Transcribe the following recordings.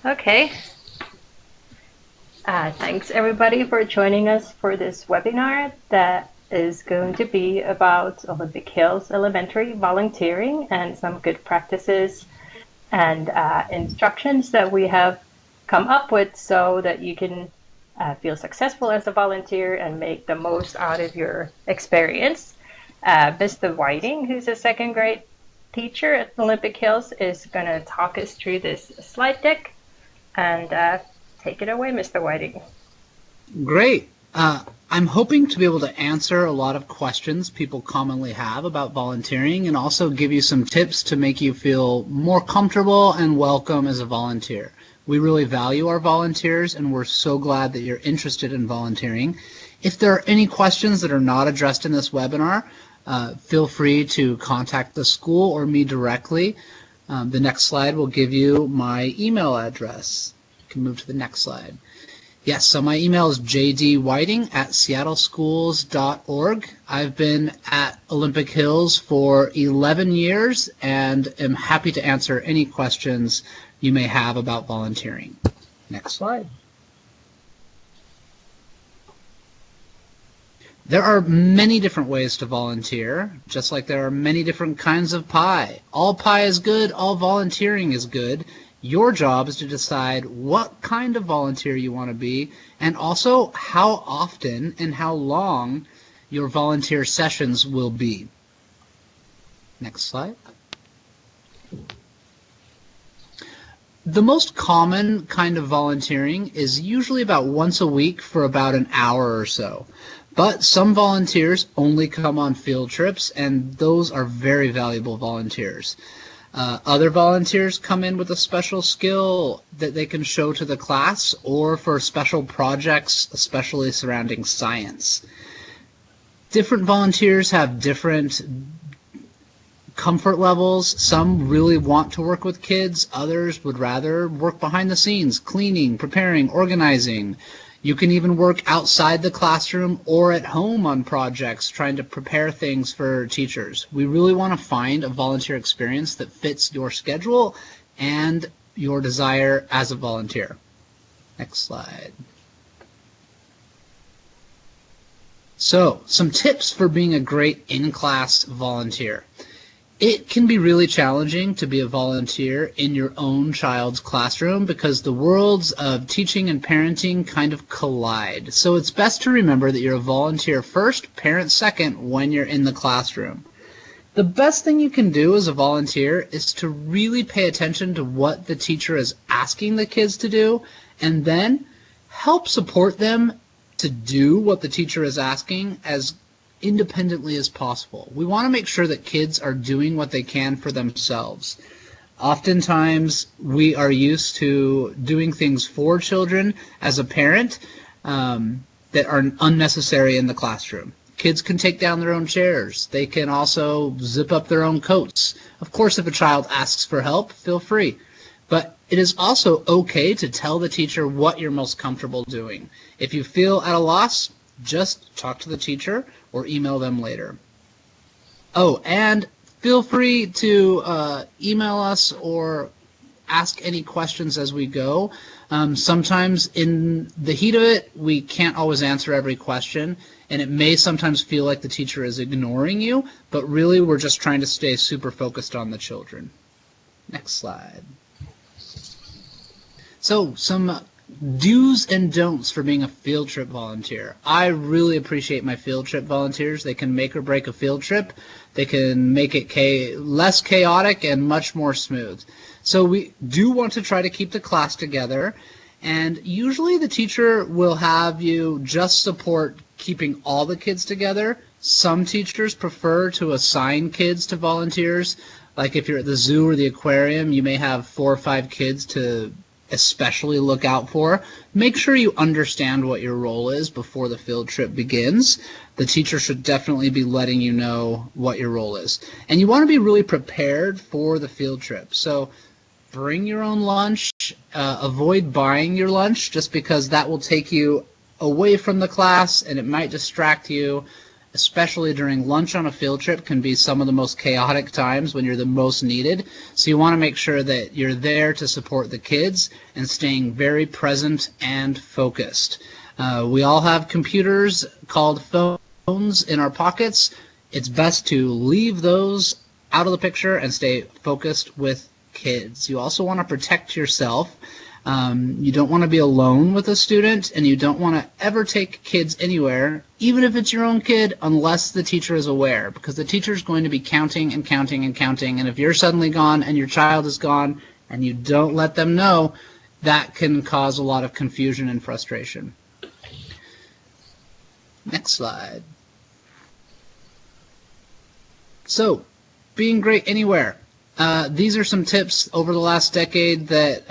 Okay. Thanks everybody for joining us for this webinar that is going to be about Olympic Hills Elementary volunteering and some good practices and instructions that we have come up with so that you can feel successful as a volunteer and make the most out of your experience. Mr. Whiting, who's a second grade teacher at Olympic Hills, is going to talk us through this slide deck. And take it away, Mr. Whiting. Great. I'm hoping to be able to answer a lot of questions people commonly have about volunteering and also give you some tips to make you feel more comfortable and welcome as a volunteer. We really value our volunteers and we're so glad that you're interested in volunteering. If there are any questions that are not addressed in this webinar, feel free to contact the school or me directly. The next slide will give you my email address. You can move to the next slide. Yes, so my email is jdwhiting@seattleschools.org. I've been at Olympic Hills for 11 years and am happy to answer any questions you may have about volunteering. Next slide. There are many different ways to volunteer, just like there are many different kinds of pie. All pie is good, all volunteering is good. Your job is to decide what kind of volunteer you want to be and also how often and how long your volunteer sessions will be. Next slide. The most common kind of volunteering is usually about once a week for about an hour or so. But some volunteers only come on field trips, and those are very valuable volunteers. Other volunteers come in with a special skill that they can show to the class or for special projects, especially surrounding science. Different volunteers have different comfort levels. Some really want to work with kids. Others would rather work behind the scenes, cleaning, preparing, organizing. You can even work outside the classroom or at home on projects trying to prepare things for teachers. We really want to find a volunteer experience that fits your schedule and your desire as a volunteer. Next slide. So, some tips for being a great in-class volunteer. It can be really challenging to be a volunteer in your own child's classroom because the worlds of teaching and parenting kind of collide. So it's best to remember that you're a volunteer first, parent second when you're in the classroom. The best thing you can do as a volunteer is to really pay attention to what the teacher is asking the kids to do and then help support them to do what the teacher is asking as independently as possible. We want to make sure that kids are doing what they can for themselves. Oftentimes, we are used to doing things for children as a parent that are unnecessary in the classroom. Kids can take down their own chairs. They can also zip up their own coats. Of course, if a child asks for help, feel free. But it is also okay to tell the teacher what you're most comfortable doing. If you feel at a loss, just talk to the teacher or email them later. Oh, and feel free to email us or ask any questions as we go. Sometimes in the heat of it, we can't always answer every question, and it may sometimes feel like the teacher is ignoring you, but really we're just trying to stay super focused on the children. Next slide. So, some do's and don'ts for being a field trip volunteer. I really appreciate my field trip volunteers. They can make or break a field trip. They can make it less chaotic and much more smooth. So we do want to try to keep the class together, and usually the teacher will have you just support keeping all the kids together. Some teachers prefer to assign kids to volunteers. Like if you're at the zoo or the aquarium, you may have 4 or 5 kids to especially look out for. Make sure you understand what your role is before the field trip begins. The teacher should definitely be letting you know what your role is. And you want to be really prepared for the field trip. So bring your own lunch. Avoid buying your lunch just because that will take you away from the class and it might distract you. especially during lunch on a field trip, can be some of the most chaotic times when you're the most needed. So you want to make sure that you're there to support the kids and staying very present and focused. We all have computers called phones in our pockets. It's best to leave those out of the picture and stay focused with kids. You also want to protect yourself. You don't want to be alone with a student, and you don't want to ever take kids anywhere, even if it's your own kid, unless the teacher is aware, because the teacher is going to be counting and counting and counting, and if you're suddenly gone and your child is gone and you don't let them know, that can cause a lot of confusion and frustration. Next slide. So, being great anywhere. These are some tips over the last decade that,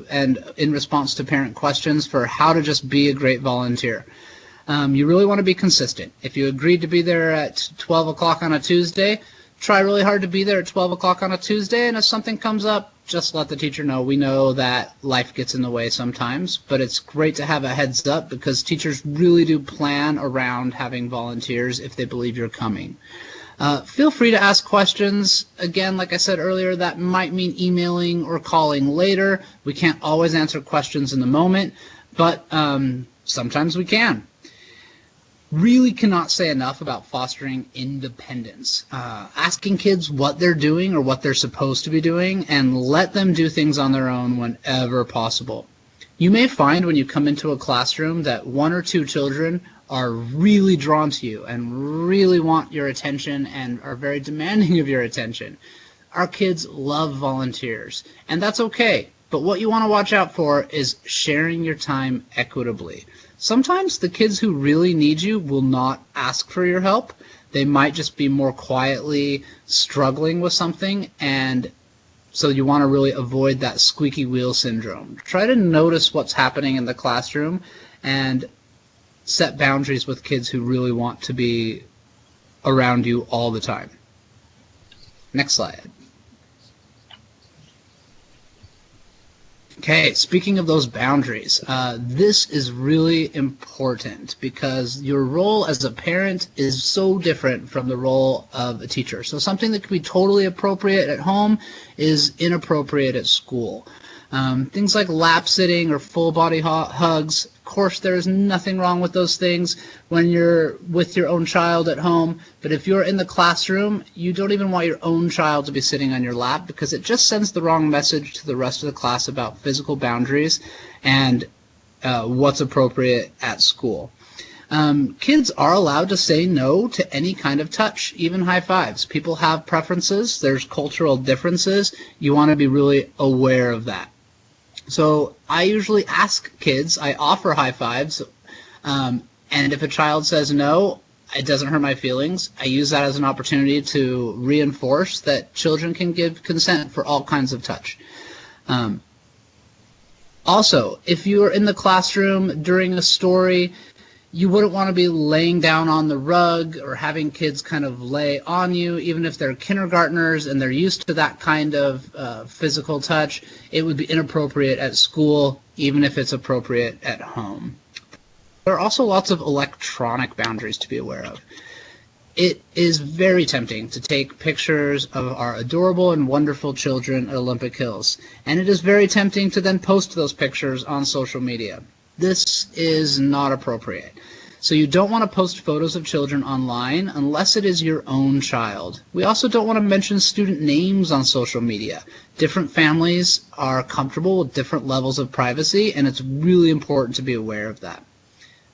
and in response to parent questions for how to just be a great volunteer. You really want to be consistent. If you agreed to be there at 12 o'clock on a Tuesday, try really hard to be there at 12 o'clock on a Tuesday, and if something comes up, just let the teacher know. We know that life gets in the way sometimes, but it's great to have a heads up because teachers really do plan around having volunteers if they believe you're coming. Feel free to ask questions. Again, like I said earlier, that might mean emailing or calling later. We can't always answer questions in the moment, but sometimes we can. Really cannot say enough about fostering independence. Asking kids what they're doing or what they're supposed to be doing, and let them do things on their own whenever possible. You may find when you come into a classroom that one or two children are really drawn to you and really want your attention and are very demanding of your attention. Our kids love volunteers, and that's okay. But what you want to watch out for is sharing your time equitably. Sometimes the kids who really need you will not ask for your help. They might just be more quietly struggling with something, and so you want to really avoid that squeaky wheel syndrome. Try to notice what's happening in the classroom and set boundaries with kids who really want to be around you all the time. Next slide. Okay, speaking of those boundaries, this is really important because your role as a parent is so different from the role of a teacher. So something that can be totally appropriate at home is inappropriate at school. Things like lap sitting or full body hugs. Of course, there's nothing wrong with those things when you're with your own child at home, but if you're in the classroom, you don't even want your own child to be sitting on your lap because it just sends the wrong message to the rest of the class about physical boundaries and what's appropriate at school. Kids are allowed to say no to any kind of touch, even high fives. People have preferences. There's cultural differences. You want to be really aware of that. So I usually ask kids, I offer high fives, and if a child says no, it doesn't hurt my feelings. I use that as an opportunity to reinforce that children can give consent for all kinds of touch. Also, if you are in the classroom during a story, you wouldn't want to be laying down on the rug or having kids kind of lay on you, even if they're kindergartners and they're used to that kind of physical touch. It would be inappropriate at school, even if it's appropriate at home. There are also lots of electronic boundaries to be aware of. It is very tempting to take pictures of our adorable and wonderful children at Olympic Hills, and it is very tempting to then post those pictures on social media. This is not appropriate. So you don't want to post photos of children online unless it is your own child. We also don't want to mention student names on social media. Different families are comfortable with different levels of privacy, and it's really important to be aware of that.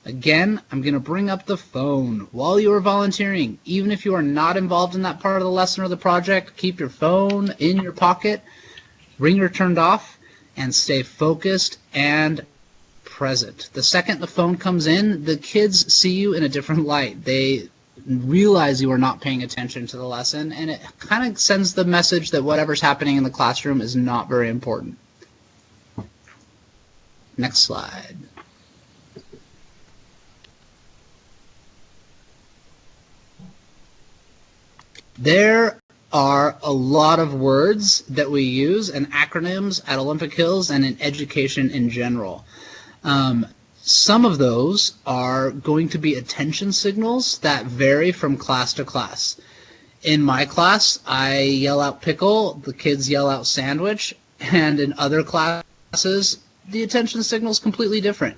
Again, I'm going to bring up the phone while you are volunteering. Even if you are not involved in that part of the lesson or the project, keep your phone in your pocket, ringer turned off, and stay focused and present. The second the phone comes in, the kids see you in a different light. They realize you are not paying attention to the lesson, and it kind of sends the message that whatever's happening in the classroom is not very important. Next slide. There are a lot of words that we use and acronyms at Olympic Hills and in education in general. Some of those are going to be attention signals that vary from class to class. In my class, I yell out pickle, the kids yell out sandwich, and in other classes, the attention signal is completely different.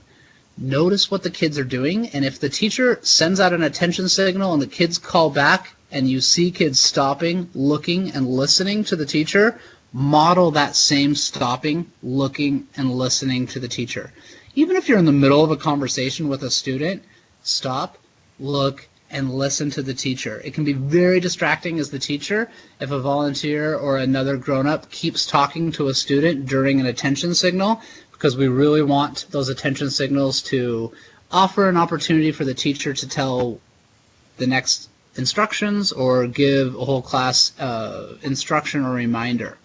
Notice what the kids are doing, and if the teacher sends out an attention signal and the kids call back and you see kids stopping, looking, and listening to the teacher, model that same stopping, looking, and listening to the teacher. Even if you're in the middle of a conversation with a student, stop, look, and listen to the teacher. It can be very distracting as the teacher if a volunteer or another grown-up keeps talking to a student during an attention signal, because we really want those attention signals to offer an opportunity for the teacher to tell the next instructions or give a whole class instruction or reminder.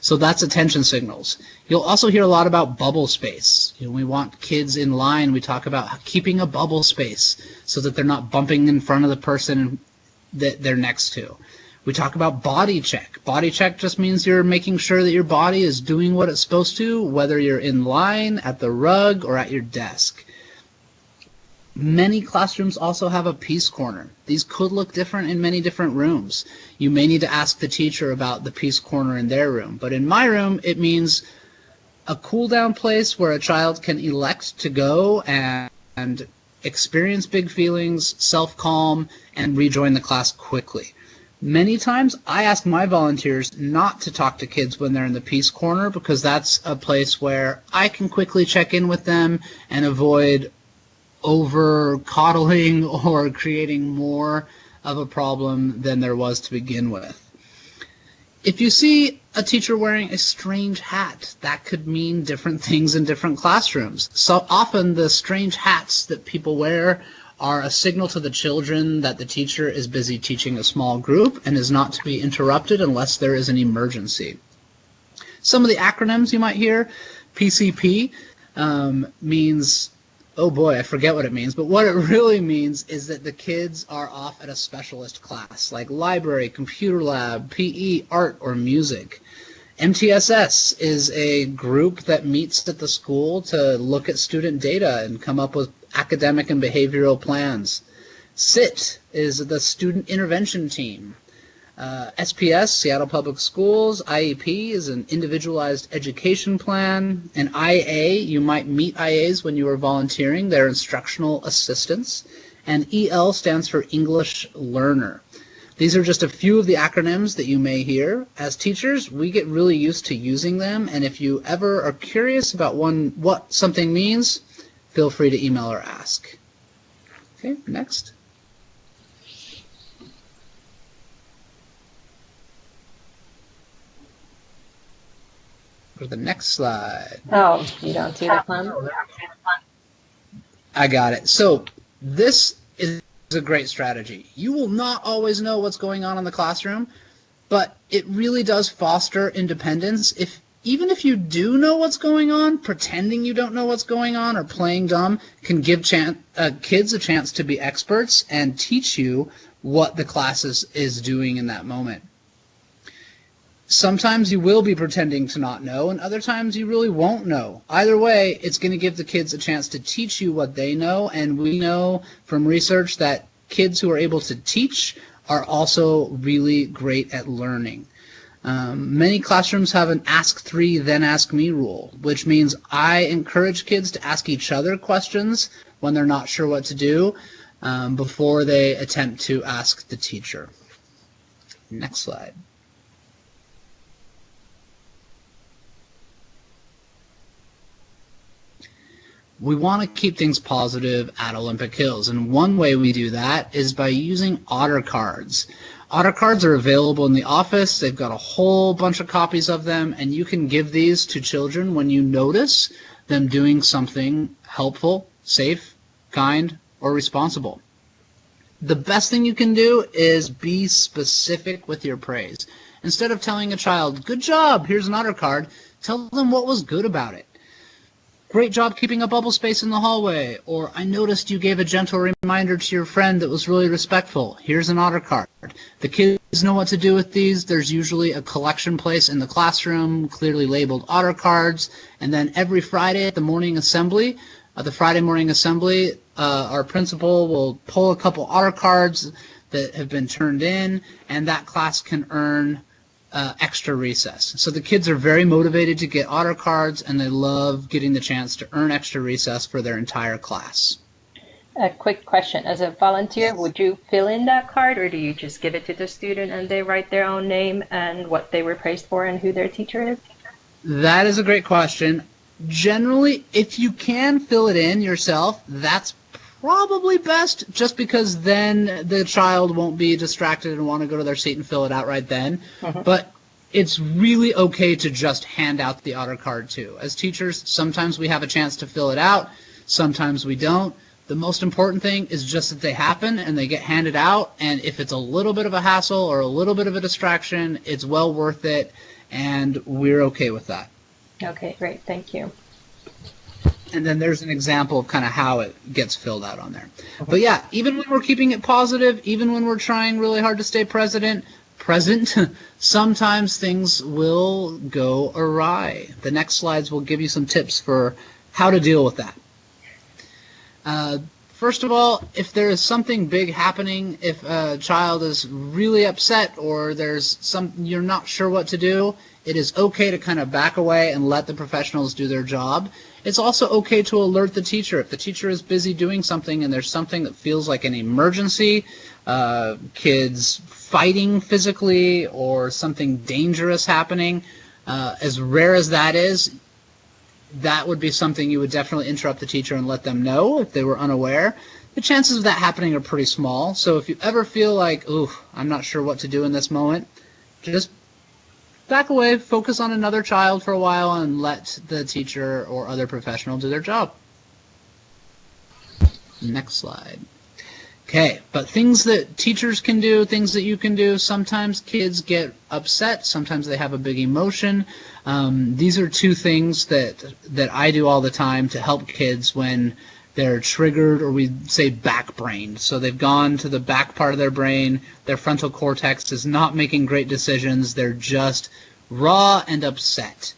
So that's attention signals. You'll also hear a lot about bubble space. We want kids in line. We talk about keeping a bubble space so that they're not bumping in front of the person that they're next to. We talk about body check. Body check just means you're making sure that your body is doing what it's supposed to, whether you're in line, at the rug, or at your desk. Many classrooms also have a peace corner. These could look different in many different rooms. You may need to ask the teacher about the peace corner in their room. But in my room, it means a cool-down place where a child can elect to go and experience big feelings, self-calm, and rejoin the class quickly. Many times, I ask my volunteers not to talk to kids when they're in the peace corner, because that's a place where I can quickly check in with them and avoid over-coddling or creating more of a problem than there was to begin with. If you see a teacher wearing a strange hat, that could mean different things in different classrooms. So often the strange hats that people wear are a signal to the children that the teacher is busy teaching a small group and is not to be interrupted unless there is an emergency. Some of the acronyms you might hear, PCP means, oh boy, I forget what it means, but what it really means is that the kids are off at a specialist class, like library, computer lab, PE, art, or music. MTSS is a group that meets at the school to look at student data and come up with academic and behavioral plans. SIT is the student intervention team. SPS, Seattle Public Schools. IEP is an individualized education plan. And IA, you might meet IAs when you are volunteering. They're instructional assistants. And EL stands for English Learner. These are just a few of the acronyms that you may hear. As teachers, we get really used to using them, and if you ever are curious about what something means, feel free to email or ask. Okay, next. Go to the next slide. Oh, you don't see the plan? I got it. So this is a great strategy. You will not always know what's going on in the classroom, but it really does foster independence. Even if you do know what's going on, pretending you don't know what's going on or playing dumb can give kids a chance to be experts and teach you what the class is doing in that moment. Sometimes you will be pretending to not know, and other times you really won't know. Either way, it's going to give the kids a chance to teach you what they know, and we know from research that kids who are able to teach are also really great at learning. Many classrooms have an ask three, then ask me rule, which means I encourage kids to ask each other questions when they're not sure what to do before they attempt to ask the teacher. Next slide. We want to keep things positive at Olympic Hills, and one way we do that is by using Otter cards. Otter cards are available in the office. They've got a whole bunch of copies of them, and you can give these to children when you notice them doing something helpful, safe, kind, or responsible. The best thing you can do is be specific with your praise. Instead of telling a child, "Good job, here's an Otter card," tell them what was good about it. "Great job keeping a bubble space in the hallway," or "I noticed you gave a gentle reminder to your friend that was really respectful. Here's an Otter card." The kids know what to do with these. There's usually a collection place in the classroom, clearly labeled Otter cards, and then every Friday at the morning assembly, At the Friday morning assembly, our principal will pull a couple honor cards that have been turned in, and that class can earn extra recess. So the kids are very motivated to get honor cards, and they love getting the chance to earn extra recess for their entire class. A quick question. As a volunteer, would you fill in that card, or do you just give it to the student and they write their own name and what they were praised for and who their teacher is? That is a great question. Generally, if you can fill it in yourself, that's probably best, just because then the child won't be distracted and want to go to their seat and fill it out right then. But it's really okay to just hand out the honor card too. As teachers, sometimes we have a chance to fill it out, sometimes we don't. The most important thing is just that they happen and they get handed out, and if it's a little bit of a hassle or a little bit of a distraction, it's well worth it, and we're okay with that. Okay, great. Thank you. And then there's an example of kind of how it gets filled out on there. But yeah, even when we're keeping it positive, even when we're trying really hard to stay present, sometimes things will go awry. The next slides will give you some tips for how to deal with that. First of all, if there is something big happening, if a child is really upset or you're not sure what to do, it is okay to kind of back away and let the professionals do their job. It's also okay to alert the teacher. If the teacher is busy doing something and there's something that feels like an emergency, kids fighting physically or something dangerous happening, as rare as that is, that would be something you would definitely interrupt the teacher and let them know if they were unaware. The chances of that happening are pretty small. So if you ever feel like, ooh, I'm not sure what to do in this moment, just back away, focus on another child for a while, and let the teacher or other professional do their job. Next slide. Okay, but things that teachers can do, things that you can do, sometimes kids get upset, sometimes they have a big emotion. These are two things that I do all the time to help kids when they're triggered, or we say back-brained. So they've gone to the back part of their brain, their frontal cortex is not making great decisions, they're just raw and upset.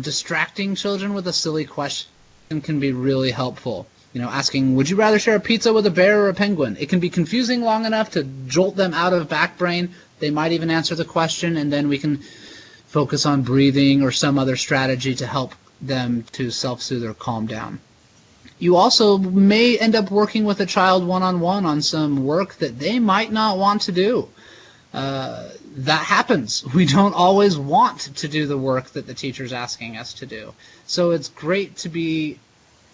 Distracting children with a silly question can be really helpful. You know, asking, would you rather share a pizza with a bear or a penguin? It can be confusing long enough to jolt them out of back brain. They might even answer the question, and then we can focus on breathing or some other strategy to help them to self-soothe or calm down. You also may end up working with a child one-on-one on some work that they might not want to do. That happens. We don't always want to do the work that the teacher's asking us to do. So it's great to be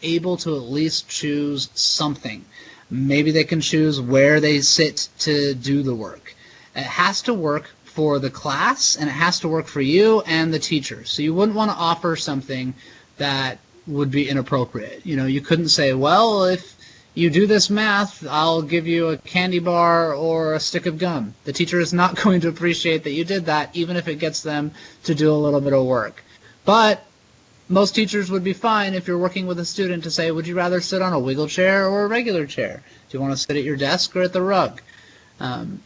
able to at least choose something. Maybe they can choose where they sit to do the work. It has to work for the class, and it has to work for you and the teacher. So you wouldn't want to offer something that would be inappropriate. You know, you couldn't say, well, if you do this math, I'll give you a candy bar or a stick of gum. The teacher is not going to appreciate that you did that, even if it gets them to do a little bit of work. But most teachers would be fine if you're working with a student to say, would you rather sit on a wiggle chair or a regular chair? Do you want to sit at your desk or at the rug?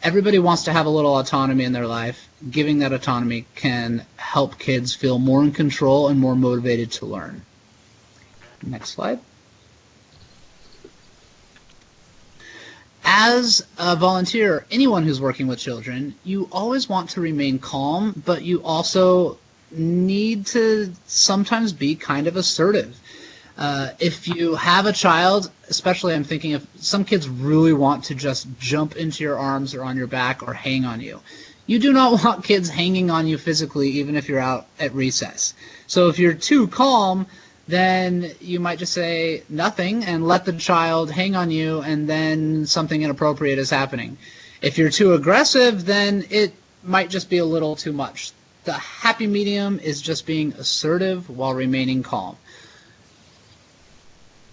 Everybody wants to have a little autonomy in their life. Giving that autonomy can help kids feel more in control and more motivated to learn. Next slide. As a volunteer, anyone who's working with children, you always want to remain calm, but you also need to sometimes be kind of assertive. If you have a child, especially I'm thinking if some kids really want to just jump into your arms or on your back or hang on you. You do not want kids hanging on you physically, even if you're out at recess. So if you're too calm, then you might just say nothing and let the child hang on you, and then something inappropriate is happening. If you're too aggressive, then it might just be a little too much. The happy medium is just being assertive while remaining calm.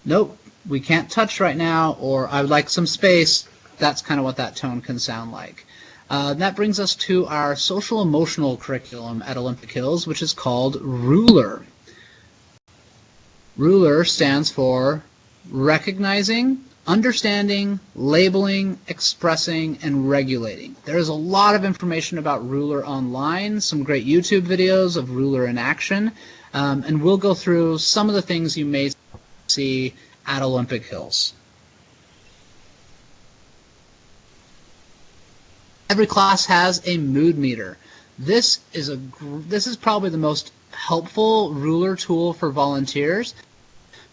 Nope, we can't touch right now, or I would like some space. That's kind of what that tone can sound like. That brings us to our social emotional curriculum at Olympic Hills, which is called RULER. RULER stands for recognizing, understanding, labeling, expressing, and regulating. There's a lot of information about RULER online, some great YouTube videos of RULER in action, and we'll go through some of the things you may see at Olympic Hills. Every class has a mood meter. This is probably the most helpful ruler tool for volunteers,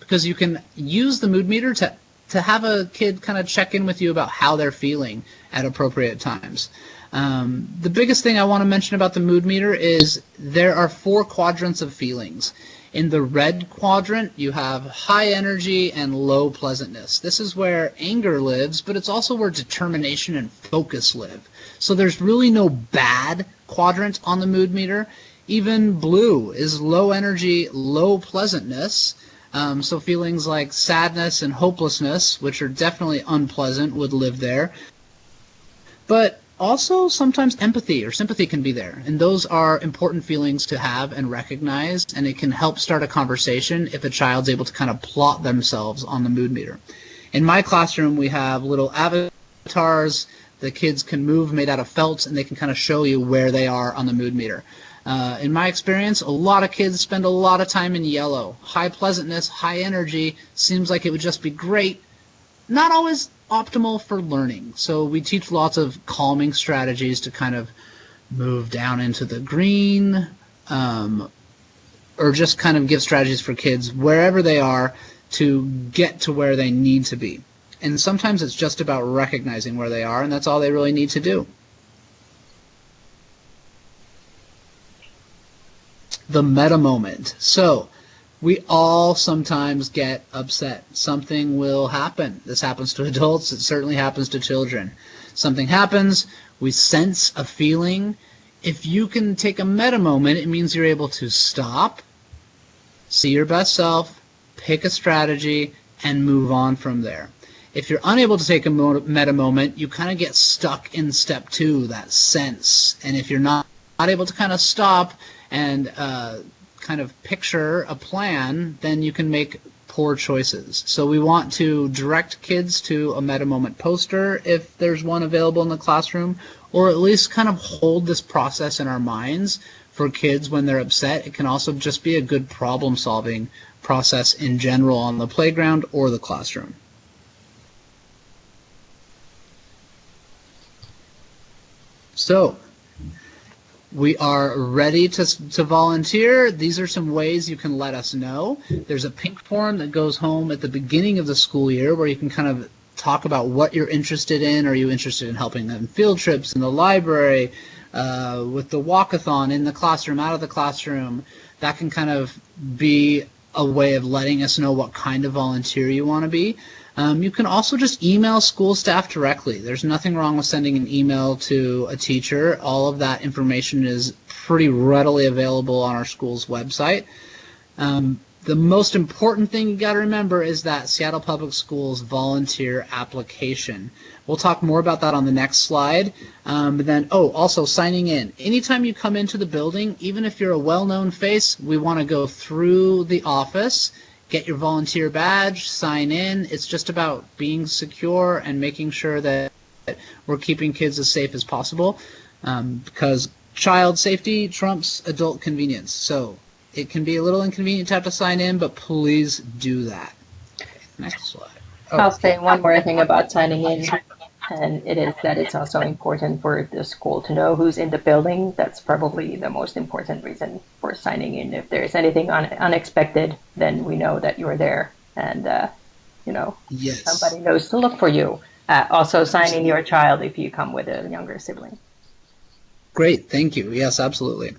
because you can use the mood meter to have a kid kind of check in with you about how they're feeling at appropriate times. The biggest thing I want to mention about the mood meter is there are 4 quadrants of feelings. In the red quadrant, you have high energy and low pleasantness. This is where anger lives, but it's also where determination and focus live. So there's really no bad quadrant on the mood meter. Even blue is low energy, low pleasantness. So feelings like sadness and hopelessness, which are definitely unpleasant, would live there. But also sometimes empathy or sympathy can be there, and those are important feelings to have and recognize, and it can help start a conversation if a child's able to kind of plot themselves on the mood meter. In my classroom, we have little avatars the kids can move made out of felt, and they can kind of show you where they are on the mood meter. In my experience, a lot of kids spend a lot of time in yellow. High pleasantness, high energy, seems like it would just be great. Not always optimal for learning. So we teach lots of calming strategies to kind of move down into the green, or just kind of give strategies for kids wherever they are to get to where they need to be. And sometimes it's just about recognizing where they are, and that's all they really need to do. The meta moment. So we all sometimes get upset. Something will happen. This happens to adults. It certainly happens to children. Something happens. We sense a feeling. If you can take a meta moment, it means you're able to stop, see your best self, pick a strategy, and move on from there. If you're unable to take a meta moment, you kind of get stuck in step 2, that sense. And if you're not able to kind of stop and kind of picture a plan, then you can make poor choices. So we want to direct kids to a meta moment poster if there's one available in the classroom, or at least kind of hold this process in our minds for kids when they're upset. It can also just be a good problem solving process in general on the playground or the classroom. So we are ready to volunteer. These are some ways you can let us know. There's a pink form that goes home at the beginning of the school year where you can kind of talk about what you're interested in. Are you interested in helping them field trips in the library, with the walkathon, in the classroom, out of the classroom? That can kind of be a way of letting us know what kind of volunteer you want to be. You can also just email school staff directly. There's nothing wrong with sending an email to a teacher. All of that information is pretty readily available on our school's website. The most important thing you got to remember is that Seattle Public Schools volunteer application. We'll talk more about that on the next slide. But then, also signing in. Anytime you come into the building, even if you're a well-known face, we want to go through the office, get your volunteer badge, sign in. It's just about being secure and making sure that we're keeping kids as safe as possible, because child safety trumps adult convenience. So it can be a little inconvenient to have to sign in, but please do that. Next slide. I'll say one more thing about signing in, and it is that it's also important for the school to know who's in the building. That's probably the most important reason for signing in. If there's anything unexpected, then we know that you're there, and Yes. somebody knows to look for you. Also, sign in your child if you come with a younger sibling. Great, thank you. Yes, absolutely.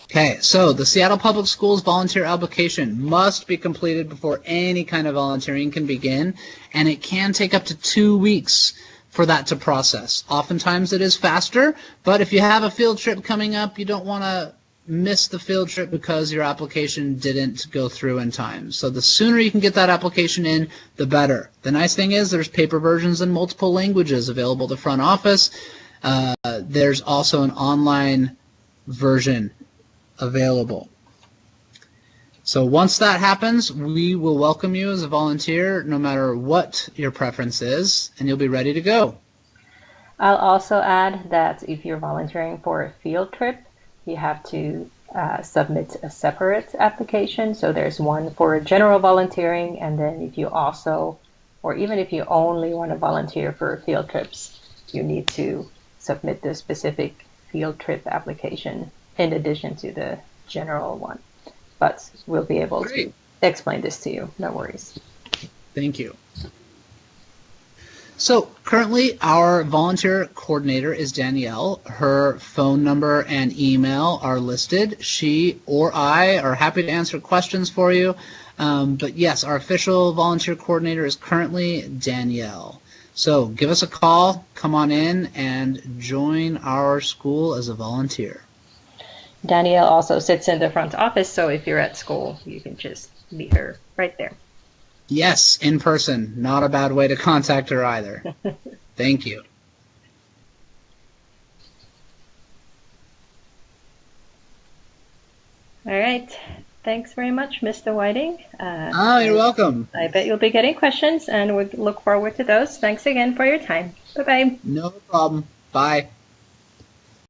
Okay, so the Seattle Public Schools volunteer application must be completed before any kind of volunteering can begin, and it can take up to 2 weeks for that to process. Oftentimes it is faster, but if you have a field trip coming up, you don't want to miss the field trip because your application didn't go through in time. So the sooner you can get that application in, the better. The nice thing is there's paper versions in multiple languages available at the front office. There's also an online version available. So once that happens, we will welcome you as a volunteer no matter what your preference is, and you'll be ready to go. I'll also add that if you're volunteering for a field trip, you have to submit a separate application. So there's one for general volunteering, and then if you also, or even if you only want to volunteer for field trips, you need to submit the specific field trip application in addition to the general one. But we'll be able to explain this to you. No worries. Thank you. So currently our volunteer coordinator is Danielle. Her phone number and email are listed. She or I are happy to answer questions for you. But yes, our official volunteer coordinator is currently Danielle. So give us a call, come on in, and join our school as a volunteer. Danielle also sits in the front office, so if you're at school, you can just meet her right there. Yes, in person. Not a bad way to contact her either. Thank you. All right. Thanks very much, Mr. Whiting. You're welcome. I bet you'll be getting questions, and we look forward to those. Thanks again for your time. Bye-bye. No problem. Bye.